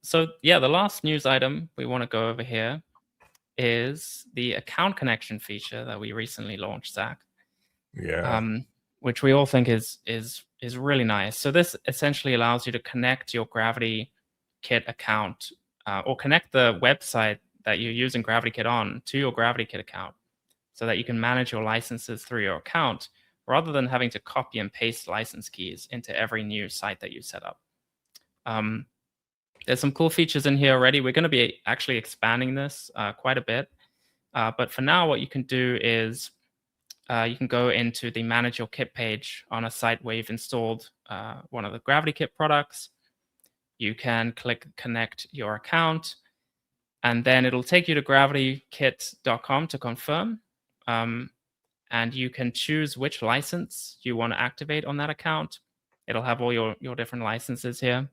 So yeah, the last news item we want to go over here is the account connection feature that we recently launched, Zach. Yeah. Which we all think is really nice. So this essentially allows you to connect your GravityKit account or connect the website that you're using GravityKit on to your GravityKit account, so that you can manage your licenses through your account rather than having to copy and paste license keys into every new site that you set up. There's some cool features in here already. We're going to be actually expanding this quite a bit. But for now, what you can do is you can go into the Manage Your Kit page on a site where you've installed one of the GravityKit products. You can click Connect Your Account, and then it'll take you to gravitykit.com to confirm. And you can choose which license you want to activate on that account. It'll have all your different licenses here.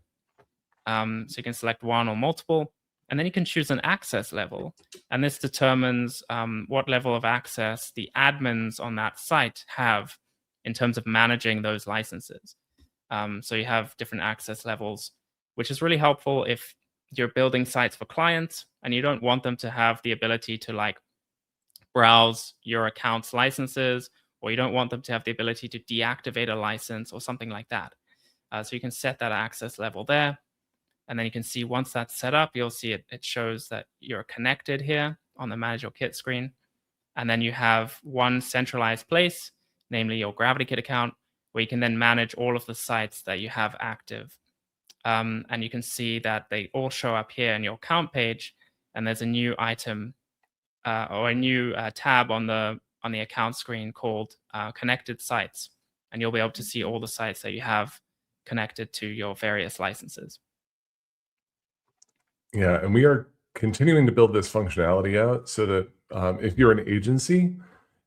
So you can select one or multiple, and then you can choose an access level. And this determines what level of access the admins on that site have in terms of managing those licenses. So you have different access levels, which is really helpful if you're building sites for clients and you don't want them to have the ability to like browse your account's licenses, or you don't want them to have the ability to deactivate a license or something like that. So you can set that access level there. And then you can see once that's set up, you'll see it shows that you're connected here on the Manage Your Kit screen. And then you have one centralized place, namely your GravityKit account, where you can then manage all of the sites that you have active. And you can see that they all show up here in your account page. And there's a new item or a new tab on the account screen called Connected Sites. And you'll be able to see all the sites that you have connected to your various licenses. Yeah, and we are continuing to build this functionality out so that if you're an agency,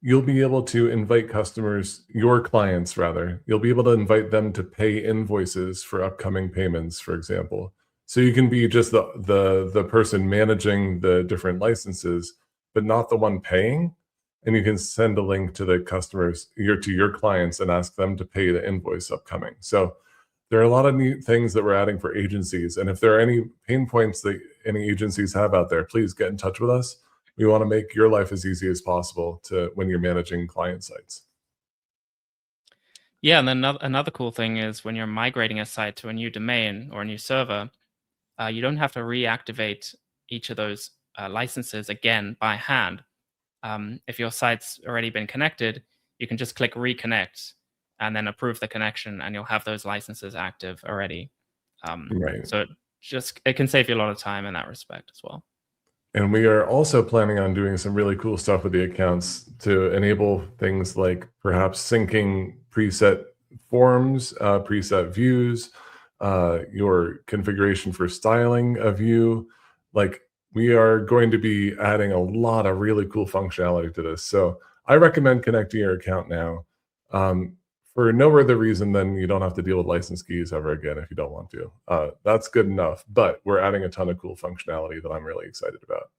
you'll be able to invite customers, your clients rather, you'll be able to invite them to pay invoices for upcoming payments, for example. So you can be just the person managing the different licenses, but not the one paying. And you can send a link to the customers, to your clients, and ask them to pay the invoice upcoming. So there are a lot of neat things that we're adding for agencies. And if there are any pain points that any agencies have out there, please get in touch with us. We want to make your life as easy as possible when you're managing client sites. Yeah, and then another cool thing is when you're migrating a site to a new domain or a new server, you don't have to reactivate each of those licenses again by hand. If your site's already been connected, you can just click reconnect and then approve the connection, and you'll have those licenses active already. Right. So it can save you a lot of time in that respect as well. And we are also planning on doing some really cool stuff with the accounts to enable things like perhaps syncing preset forms, preset views, your configuration for styling a view. Like, we are going to be adding a lot of really cool functionality to this. So I recommend connecting your account now. For no other reason than you don't have to deal with license keys ever again if you don't want to. That's good enough, but we're adding a ton of cool functionality that I'm really excited about.